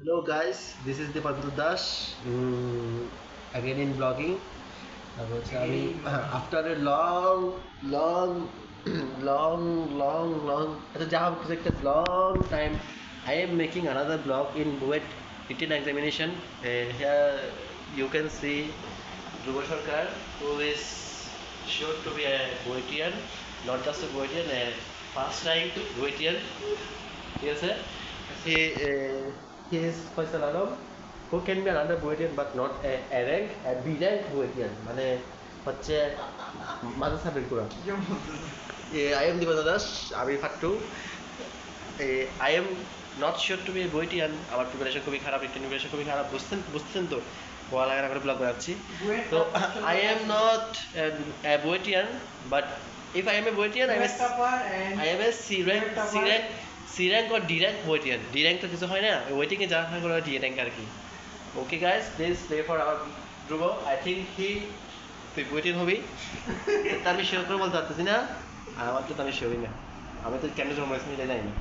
Hello guys, this is Deepantu Das. Again in vlogging. After a long time, I am making another vlog in Buet written examination. Here you can see Dhruva Sarkar, who is sure to be a Boetian, not just a Boetian, a first rank Boetian. Yes, sir. He is Faisal Alam, who can be another Boetian but not a rank, a B rank Boetian. মানে হচ্ছে মাদ্রাসা বের করা। I am Deepantu Das, আমি ফাট্টু। I am not sure to be a Boetian. আমার preparation খুবই খারাপ, written preparation খুবই খারাপ। বুঝছেন তো? পড়ালেখা না করে ব্লগ বানাচ্ছি। তো I am not a Boetian, but if I am a Boetian, I am a C rank or D rank Boetian. D rank তো কিছু হয় না, ওয়েটিং এ যারা করে D rank আর কি। Okay guys, please pray for our Dhruvo. I think তুই Boetian হবি। তা আমি শিওর করে বলতে পারতেছি না, আর আমার তো আমি শিওরই না। আমি তো কেন জন্ম হয়েছি এটা জানি না।